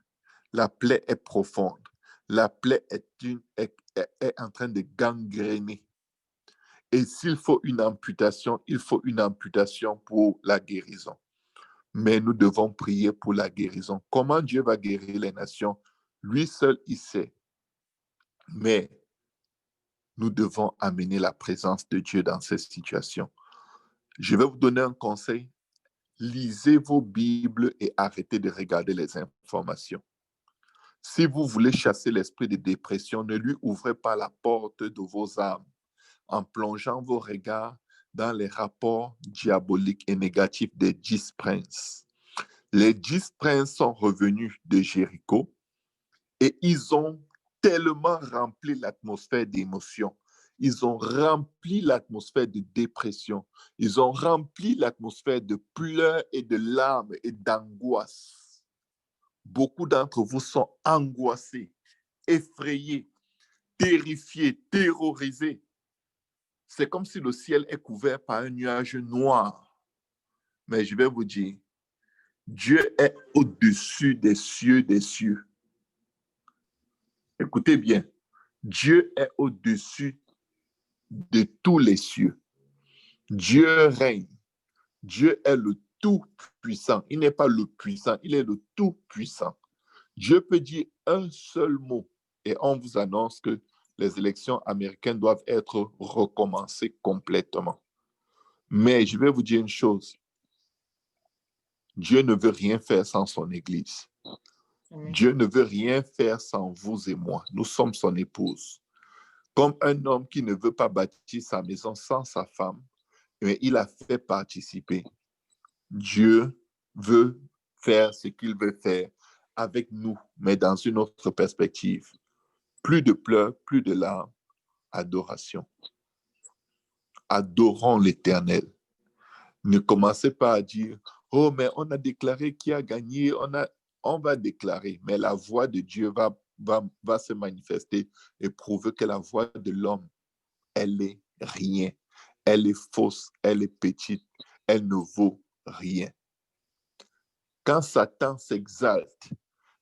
La plaie est profonde. La plaie est en train de gangréner. Et s'il faut une amputation, il faut une amputation pour la guérison. Mais nous devons prier pour la guérison. Comment Dieu va guérir les nations? Lui seul, il sait. Mais nous devons amener la présence de Dieu dans cette situation. Je vais vous donner un conseil. Lisez vos Bibles et arrêtez de regarder les informations. Si vous voulez chasser l'esprit de dépression, ne lui ouvrez pas la porte de vos âmes en plongeant vos regards dans les rapports diaboliques et négatifs des 10 princes. Les 10 princes sont revenus de Jéricho et ils ont tellement rempli l'atmosphère d'émotion. Ils ont rempli l'atmosphère de dépression. Ils ont rempli l'atmosphère de pleurs et de larmes et d'angoisse. Beaucoup d'entre vous sont angoissés, effrayés, terrifiés, terrorisés. C'est comme si le ciel est couvert par un nuage noir. Mais je vais vous dire, Dieu est au-dessus des cieux des cieux. Écoutez bien, Dieu est au-dessus de tous les cieux. Dieu règne. Dieu est le tout-puissant. Il n'est pas le puissant, il est le tout-puissant. Dieu peut dire un seul mot et on vous annonce que les élections américaines doivent être recommencées complètement. Mais je vais vous dire une chose. Dieu ne veut rien faire sans son Église. Dieu ne veut rien faire sans vous et moi. Nous sommes son épouse. Comme un homme qui ne veut pas bâtir sa maison sans sa femme, mais il a fait participer. Dieu veut faire ce qu'il veut faire avec nous, mais dans une autre perspective. Plus de pleurs, plus de larmes, adoration. Adorons l'Éternel. Ne commencez pas à dire, oh, mais on a déclaré qui a gagné, on va déclarer, mais la voix de Dieu va se manifester et prouver que la voix de l'homme, elle est rien. Elle est fausse, elle est petite, elle ne vaut rien. Quand Satan s'exalte,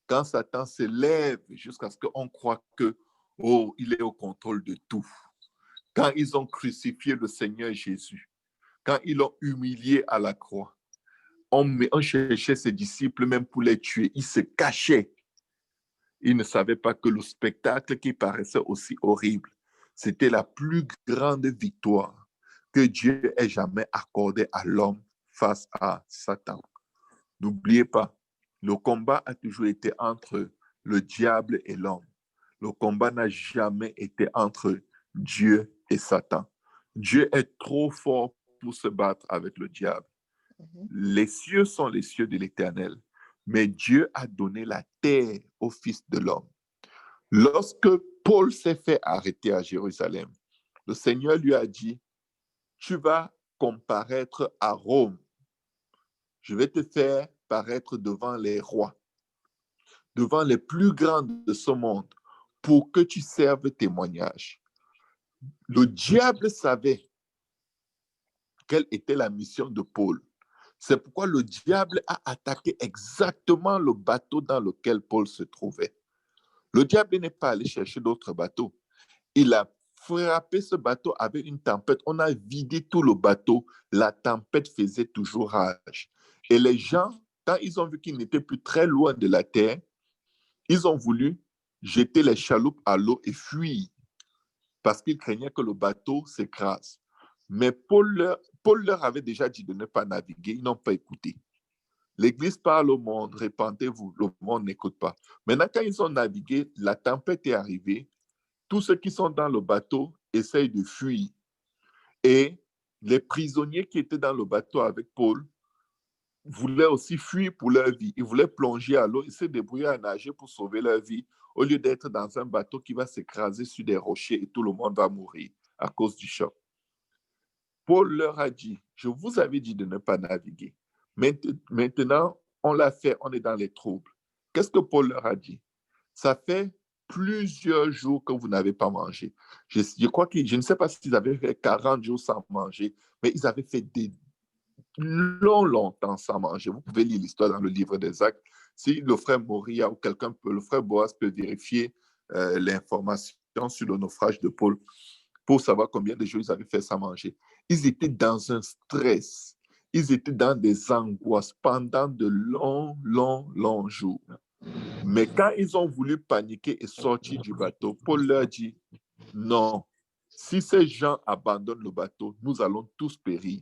quand Satan s'élève jusqu'à ce qu'on croit que, oh, il est au contrôle de tout. Quand ils ont crucifié le Seigneur Jésus, quand ils l'ont humilié à la croix, on cherchait ses disciples même pour les tuer. Ils se cachaient. Ils ne savaient pas que le spectacle qui paraissait aussi horrible, c'était la plus grande victoire que Dieu ait jamais accordée à l'homme face à Satan. N'oubliez pas, le combat a toujours été entre le diable et l'homme. Le combat n'a jamais été entre Dieu et Satan. Dieu est trop fort pour se battre avec le diable. Les cieux sont les cieux de l'Éternel, mais Dieu a donné la terre au Fils de l'homme. Lorsque Paul s'est fait arrêter à Jérusalem, le Seigneur lui a dit, tu vas comparaître à Rome. Je vais te faire paraître devant les rois, devant les plus grands de ce monde, pour que tu serves témoignage. Le diable savait quelle était la mission de Paul. C'est pourquoi le diable a attaqué exactement le bateau dans lequel Paul se trouvait. Le diable n'est pas allé chercher d'autres bateaux. Il a frappé ce bateau avec une tempête. On a vidé tout le bateau. La tempête faisait toujours rage. Et les gens, quand ils ont vu qu'ils n'étaient plus très loin de la terre, ils ont voulu jeter les chaloupes à l'eau et fuir parce qu'ils craignaient que le bateau s'écrase. Mais Paul leur avait déjà dit de ne pas naviguer. Ils n'ont pas écouté. L'Église parle au monde, répandez-vous. Le monde n'écoute pas. Maintenant, quand ils ont navigué, la tempête est arrivée. Tous ceux qui sont dans le bateau essayent de fuir. Et les prisonniers qui étaient dans le bateau avec Paul voulaient aussi fuir pour leur vie. Ils voulaient plonger à l'eau et se débrouiller à nager pour sauver leur vie, au lieu d'être dans un bateau qui va s'écraser sur des rochers et tout le monde va mourir à cause du choc. Paul leur a dit, je vous avais dit de ne pas naviguer. Maintenant, on l'a fait, on est dans les troubles. Qu'est-ce que Paul leur a dit? Ça fait plusieurs jours que vous n'avez pas mangé. Je crois que, je ne sais pas s'ils avaient fait 40 jours sans manger, mais ils avaient fait des longtemps sans manger. Vous pouvez lire l'histoire dans le livre des Actes. Si le frère Moria ou quelqu'un peut, le frère Boaz peut vérifier l'information sur le naufrage de Paul pour savoir combien de jours ils avaient fait sans manger. Ils étaient dans un stress. Ils étaient dans des angoisses pendant de longs jours. Mais quand ils ont voulu paniquer et sortir du bateau, Paul leur dit, non, si ces gens abandonnent le bateau, nous allons tous périr.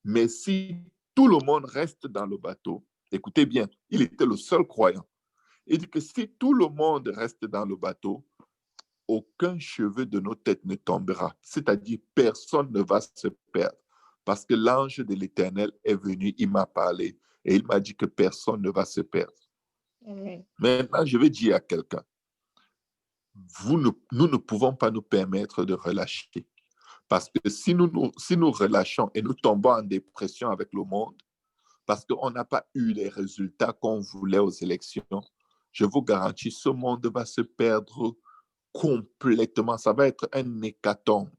Mais si tout le monde reste dans le bateau, écoutez bien, il était le seul croyant. Il dit que si tout le monde reste dans le bateau, aucun cheveu de nos têtes ne tombera. C'est-à-dire, personne ne va se perdre. Parce que l'ange de l'Éternel est venu, il m'a parlé et il m'a dit que personne ne va se perdre. Maintenant, je vais dire à quelqu'un, nous ne pouvons pas nous permettre de relâcher. Parce que si nous relâchons et nous tombons en dépression avec le monde, parce qu'on n'a pas eu les résultats qu'on voulait aux élections, je vous garantis, ce monde va se perdre complètement. Ça va être un hécatombe.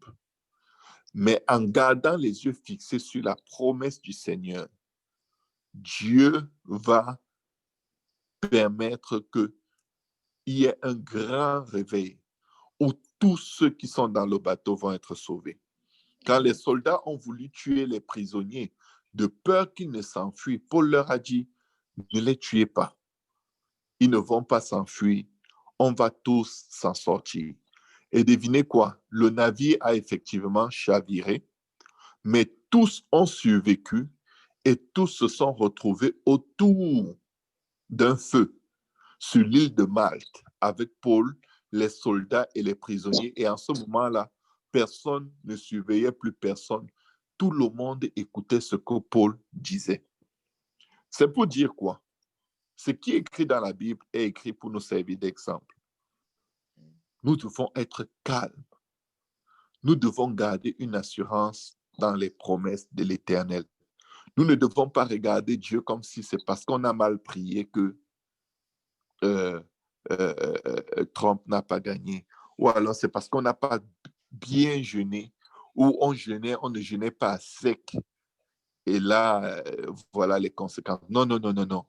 Mais en gardant les yeux fixés sur la promesse du Seigneur, Dieu va permettre qu'il y ait un grand réveil où tous ceux qui sont dans le bateau vont être sauvés. Quand les soldats ont voulu tuer les prisonniers, de peur qu'ils ne s'enfuient, Paul leur a dit, ne les tuez pas. Ils ne vont pas s'enfuir. On va tous s'en sortir. Et devinez quoi? Le navire a effectivement chaviré, mais tous ont survécu et tous se sont retrouvés autour d'un feu sur l'île de Malte avec Paul, les soldats et les prisonniers. Et en ce moment-là, personne ne surveillait plus personne. Tout le monde écoutait ce que Paul disait. C'est pour dire quoi? Ce qui est écrit dans la Bible est écrit pour nous servir d'exemple. Nous devons être calmes. Nous devons garder une assurance dans les promesses de l'Éternel. Nous ne devons pas regarder Dieu comme si c'est parce qu'on a mal prié que Trump n'a pas gagné. Ou alors c'est parce qu'on n'a pas bien jeûné, ou on ne jeûnait pas à sec. Et là, voilà les conséquences. Non, non, non, non, non.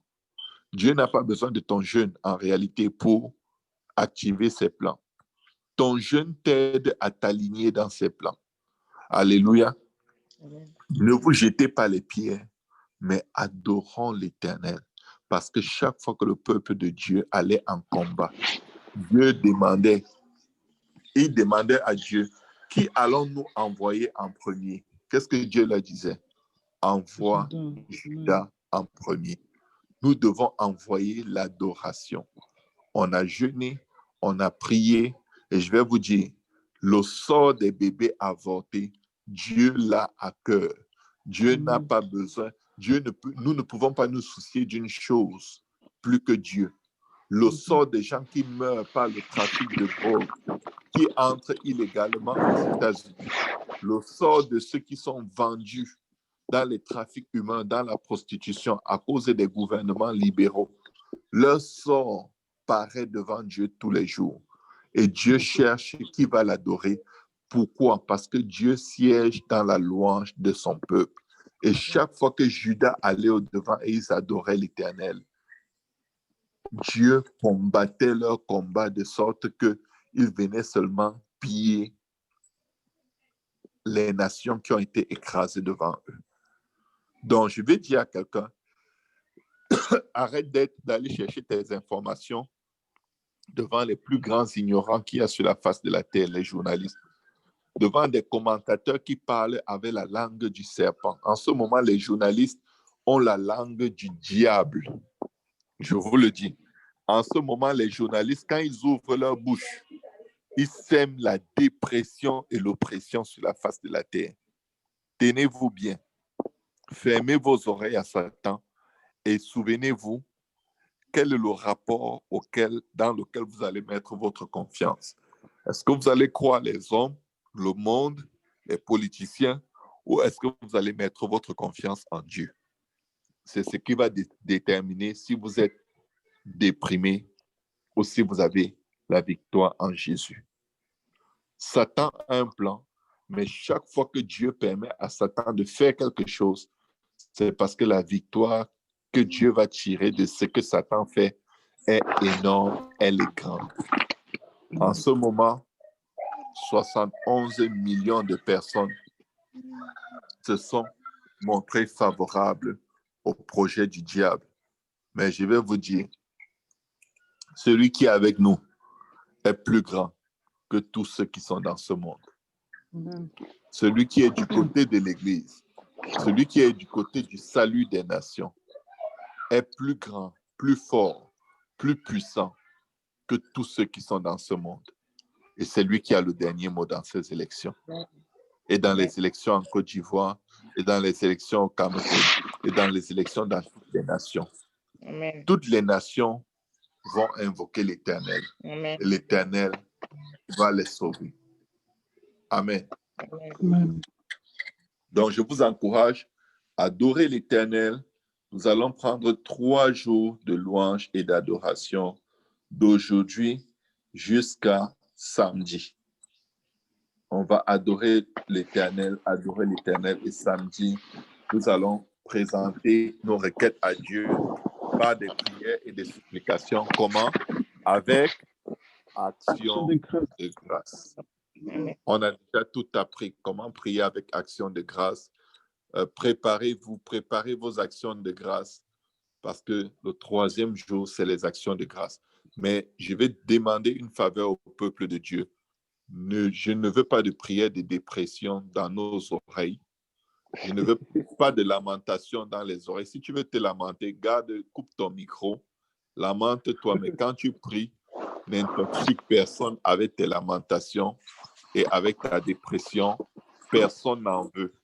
Dieu n'a pas besoin de ton jeûne en réalité pour activer ses plans. Ton jeûne t'aide à t'aligner dans ses plans. Alléluia. Amen. Ne vous jetez pas les pierres, mais adorons l'Éternel. Parce que chaque fois que le peuple de Dieu allait en combat, Dieu demandait, il demandait à Dieu, qui allons-nous envoyer en premier? Qu'est-ce que Dieu leur disait? Envoie Judas en premier. Nous devons envoyer l'adoration. On a jeûné, on a prié, et je vais vous dire, le sort des bébés avortés, Dieu l'a à cœur. Dieu n'a pas besoin, nous ne pouvons pas nous soucier d'une chose plus que Dieu. Le sort des gens qui meurent par le trafic de drogue, qui entrent illégalement aux États-Unis, le sort de ceux qui sont vendus dans les trafics humains, dans la prostitution, à cause des gouvernements libéraux, leur sort paraît devant Dieu tous les jours. Et Dieu cherche qui va l'adorer. Pourquoi? Parce que Dieu siège dans la louange de son peuple. Et chaque fois que Judas allait au-devant et ils adoraient l'Éternel, Dieu combattait leur combat de sorte qu'ils venaient seulement piller les nations qui ont été écrasées devant eux. Donc, je vais dire à quelqu'un, arrête d'aller chercher tes informations devant les plus grands ignorants qu'il y a sur la face de la terre, les journalistes, devant des commentateurs qui parlent avec la langue du serpent. En ce moment, les journalistes ont la langue du diable. Je vous le dis. En ce moment, les journalistes, quand ils ouvrent leur bouche, ils sèment la dépression et l'oppression sur la face de la terre. Tenez-vous bien. Fermez vos oreilles à Satan et souvenez-vous quel est le rapport dans lequel vous allez mettre votre confiance. Est-ce que vous allez croire les hommes, le monde, les politiciens, ou est-ce que vous allez mettre votre confiance en Dieu? C'est ce qui va déterminer si vous êtes déprimé ou si vous avez la victoire en Jésus. Satan a un plan, mais chaque fois que Dieu permet à Satan de faire quelque chose, c'est parce que la victoire que Dieu va tirer de ce que Satan fait est énorme, elle est grande. En ce moment, 71 millions de personnes se sont montrées favorables au projet du diable. Mais je vais vous dire, celui qui est avec nous est plus grand que tous ceux qui sont dans ce monde. Celui qui est du côté de l'Église, celui qui est du côté du salut des nations, est plus grand, plus fort, plus puissant que tous ceux qui sont dans ce monde. Et c'est lui qui a le dernier mot dans ces élections. Et dans les élections en Côte d'Ivoire, et dans les élections au Cameroun, et dans les élections dans toutes les nations. Amen. Toutes les nations vont invoquer l'Éternel. Amen. Et l'Éternel va les sauver. Amen. Amen. Donc, je vous encourage à adorer l'Éternel. Nous allons prendre 3 jours de louange et d'adoration d'aujourd'hui jusqu'à samedi. On va adorer l'Éternel et samedi, nous allons présenter nos requêtes à Dieu par des prières et des supplications. Comment? Avec action de grâce. On a déjà tout appris. Comment prier avec action de grâce? Préparez vos actions de grâce parce que le 3e jour, c'est les actions de grâce. Mais je vais demander une faveur au peuple de Dieu. Je ne veux pas de prière de dépression dans nos oreilles. Je ne veux pas de lamentation dans les oreilles. Si tu veux te lamenter, coupe ton micro, lamente-toi. Mais quand tu pries, n'intoxique personne avec tes lamentations et avec ta dépression. Personne n'en veut.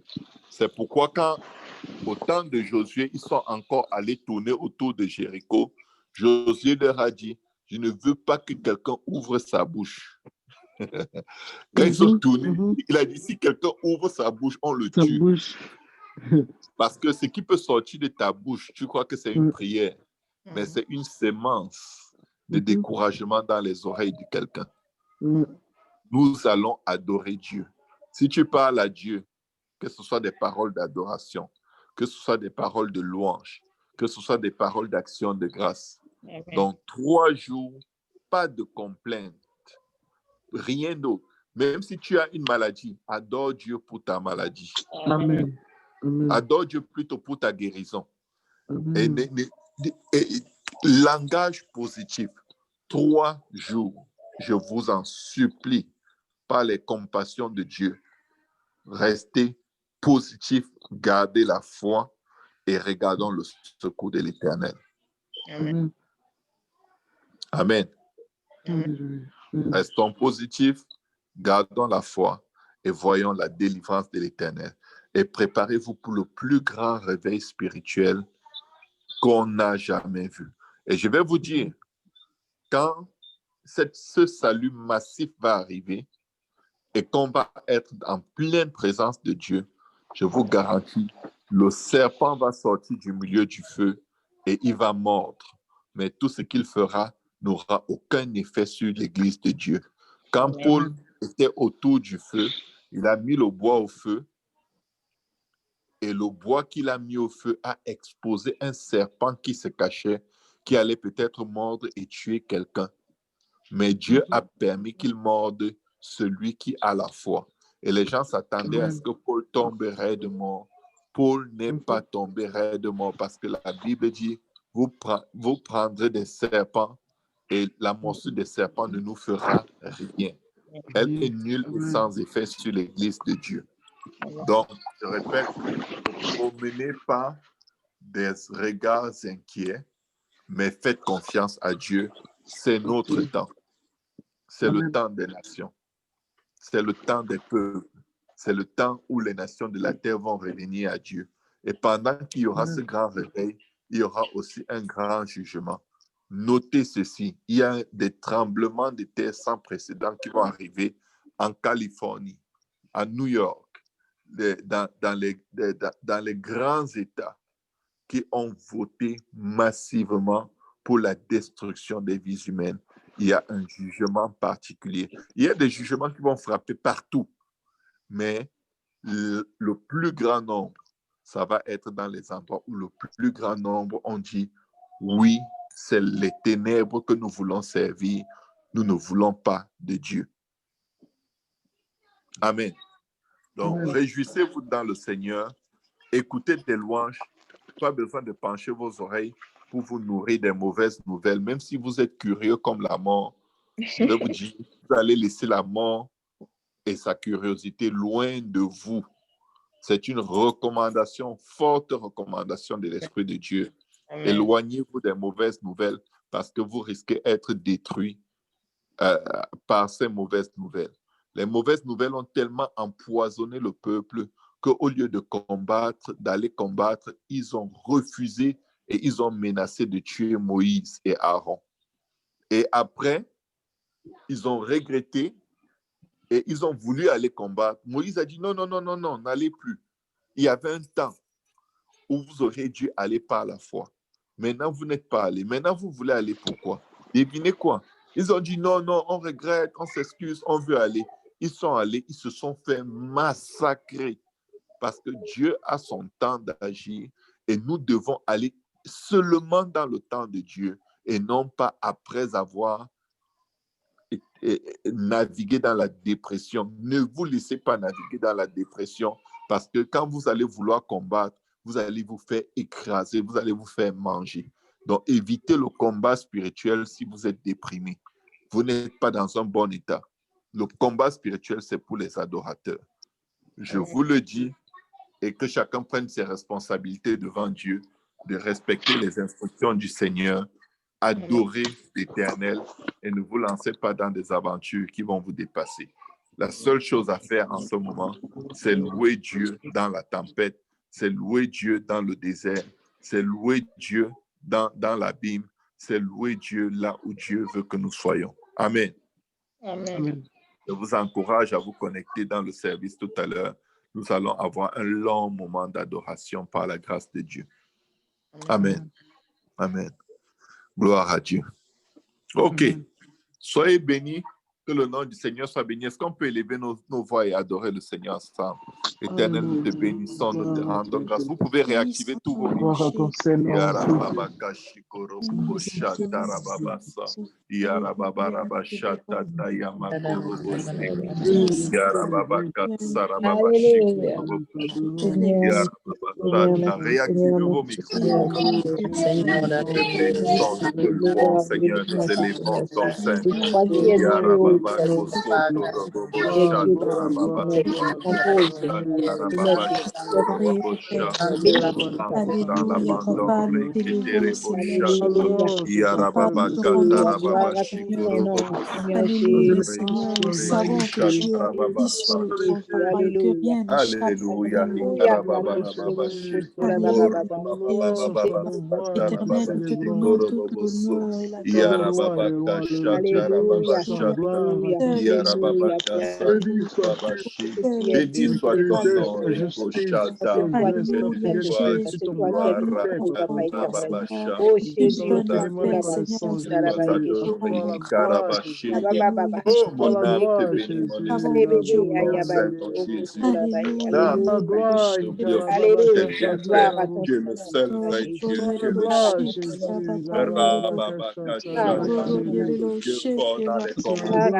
C'est pourquoi quand, au temps de Josué, ils sont encore allés tourner autour de Jéricho, Josué leur a dit, je ne veux pas que quelqu'un ouvre sa bouche. Quand ils sont tournés, il a dit, si quelqu'un ouvre sa bouche, on le tue. Parce que ce qui peut sortir de ta bouche, tu crois que c'est une prière, mais c'est une sémence de découragement dans les oreilles de quelqu'un. Nous allons adorer Dieu. Si tu parles à Dieu, que ce soit des paroles d'adoration, que ce soit des paroles de louange, que ce soit des paroles d'action de grâce. Dans 3 jours, pas de complainte, rien d'autre. Même si tu as une maladie, adore Dieu pour ta maladie. Amen. Adore Dieu plutôt pour ta guérison. Et langage positif. 3 jours, je vous en supplie, par les compassions de Dieu, restez positif, gardez la foi et regardons le secours de l'Éternel. Amen. Amen. Restons positifs, gardons la foi et voyons la délivrance de l'Éternel. Et préparez-vous pour le plus grand réveil spirituel qu'on n'a jamais vu. Et je vais vous dire, quand ce salut massif va arriver et qu'on va être en pleine présence de Dieu, je vous garantis, le serpent va sortir du milieu du feu et il va mordre. Mais tout ce qu'il fera n'aura aucun effet sur l'Église de Dieu. Quand Paul était autour du feu, il a mis le bois au feu et le bois qu'il a mis au feu a exposé un serpent qui se cachait, qui allait peut-être mordre et tuer quelqu'un. Mais Dieu a permis qu'il morde celui qui a la foi. Et les gens s'attendaient à ce que Paul tomberait de mort. Paul n'est pas tombé raide de mort parce que la Bible dit, vous prendrez des serpents et la morsure des serpents ne nous fera rien. Elle est nulle et sans effet sur l'Église de Dieu. Donc, je répète, ne promenez pas des regards inquiets, mais faites confiance à Dieu. C'est notre temps. C'est le temps des nations. C'est le temps des peuples. C'est le temps où les nations de la terre vont revenir à Dieu. Et pendant qu'il y aura ce grand réveil, il y aura aussi un grand jugement. Notez ceci, il y a des tremblements de terre sans précédent qui vont arriver en Californie, à New York, dans les grands États qui ont voté massivement pour la destruction des vies humaines. Il y a un jugement particulier. Il y a des jugements qui vont frapper partout, mais le plus grand nombre, ça va être dans les endroits où le plus grand nombre ont dit oui, c'est les ténèbres que nous voulons servir, nous ne voulons pas de Dieu. Amen. Donc, réjouissez-vous dans le Seigneur, écoutez des louanges, pas besoin de pencher vos oreilles pour vous nourrir des mauvaises nouvelles, même si vous êtes curieux comme la mort. Je vais vous dire, vous allez laisser la mort et sa curiosité loin de vous. C'est une recommandation, forte recommandation de l'Esprit de Dieu. Amen. Éloignez-vous des mauvaises nouvelles parce que vous risquez d'être détruits par ces mauvaises nouvelles. Les mauvaises nouvelles ont tellement empoisonné le peuple qu'au lieu de d'aller combattre, ils ont refusé et ils ont menacé de tuer Moïse et Aaron. Et après, ils ont regretté et ils ont voulu aller combattre. Moïse a dit non, n'allez plus. Il y avait un temps où vous auriez dû aller par la foi. Maintenant, vous n'êtes pas allé. Maintenant, vous voulez aller pourquoi? Devinez quoi? Ils ont dit non, on regrette, on s'excuse, on veut aller. Ils sont allés, ils se sont fait massacrer parce que Dieu a son temps d'agir Et nous devons aller seulement dans le temps de Dieu et non pas après avoir navigué dans la dépression. Ne vous laissez pas naviguer dans la dépression parce que quand vous allez vouloir combattre, vous allez vous faire écraser, vous allez vous faire manger. Donc, évitez le combat spirituel si vous êtes déprimé. Vous n'êtes pas dans un bon état. Le combat spirituel, c'est pour les adorateurs. Je vous le dis, et que chacun prenne ses responsabilités devant Dieu, de respecter les instructions du Seigneur, adorer l'Éternel et ne vous lancez pas dans des aventures qui vont vous dépasser. La seule chose à faire en ce moment, c'est louer Dieu dans la tempête, c'est louer Dieu dans le désert, c'est louer Dieu dans l'abîme, c'est louer Dieu là où Dieu veut que nous soyons. Amen. Amen. Je vous encourage à vous connecter dans le service tout à l'heure. Nous allons avoir un long moment d'adoration par la grâce de Dieu. Amen. Amen. Gloire à Dieu. OK. Amen. Soyez bénis. Que le nom du Seigneur soit béni. Est-ce qu'on peut élever nos voix et adorer le Seigneur ensemble? Éternel, nous te bénissons, nous te rendons grâce. Vous pouvez réactiver tous vos Gloire à ton Seigneur. Réactivez vos micros. Seigneur, Nous te bénissons, nous te louons, Seigneur, nous élevons ton Saint. je crois qu'il y a du haut, Seigneur, Seigneur, tu composes, Seigneur, tu Alléluia, papa, nous t'élevons, Seigneur Jésus. Papa, nous te rendons grâce, Alléluia, Seigneur, nous savons que tu es béni sur le trône, papa, et que rien n'échappe à ton Alléluia, Éternel, nous te donnons tout l'honneur et la gloire. Béni soit ton nom, Alléluia, Jésus, papa, nous t'adorons, toi, Seigneur. Tu donnes la paix, Seigneur, nous te rendons grâce. Alléluia, Oh, mon âme te bénit, mon esprit te loue, mon Saint, ton Jésus. Alléluia, Tu es le seul vrai Dieu, tu es le Dieu fort dans les combats.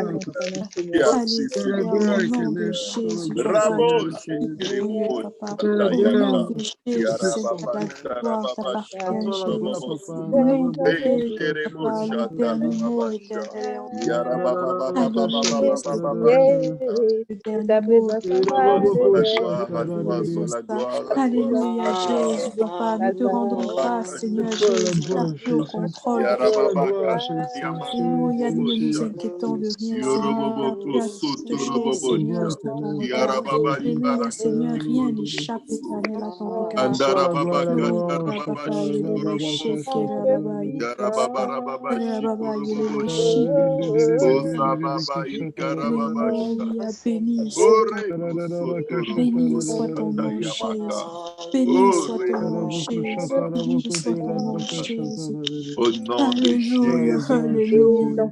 Tu as Alléluia, au nom de Jésus, papa, Alléluia, papa, au nom de Jésus, Seigneur, la gloire t'appartient, Jésus. Au nom de Jésus, papa, oui, dernier mot éternel est en toi. Alléluia, le dernier mot Alléluia, Jésus, papa, nous te rendons grâce, Seigneur Jésus, car tu es au contrôle de Alléluia, nous ne nous inquiétons de rien, Seigneur, car tu as toutes choses, Seigneur, sous ton regard. Alléluia, Seigneur, rien n'échappe, éternel, à ton regard. Alléluia, papa, Alléluia, Alléluia, béni soit ton nom, Jésus. Béni soit ton nom, Jésus. Béni soit ton nom, Jésus. Au nom de Alléluia, Jésus. alléluia.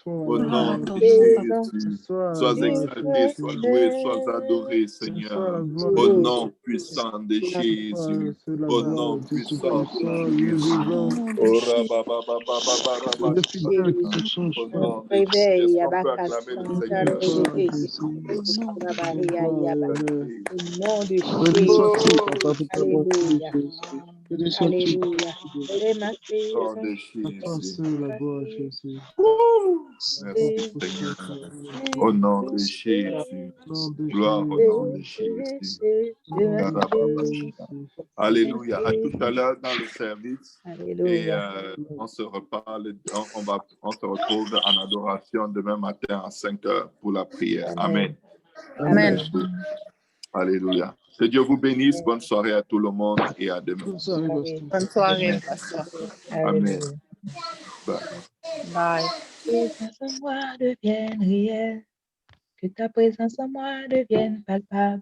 Au nom de Jésus. Sois exalté, sois loué, sois adoré, Seigneur. Au nom puissant de Jésus. Au nom puissant de Jésus. Au nom de Jésus. On peut acclamer le Seigneur. Merci Seigneur. Au nom de Jésus. Gloire au nom de Jésus. Alléluia. À tout à l'heure dans le service. Et on se reparle, on se retrouve en adoration demain matin à 5 heures pour la prière. Amen. Amen. Alléluia. Que Dieu vous bénisse. Bonne soirée à tout le monde et à demain. Bonne soirée, Bonne soirée, pasteur. Amen. Bye. Bye. Présence en moi devienne réelle, que ta présence en moi devienne palpable.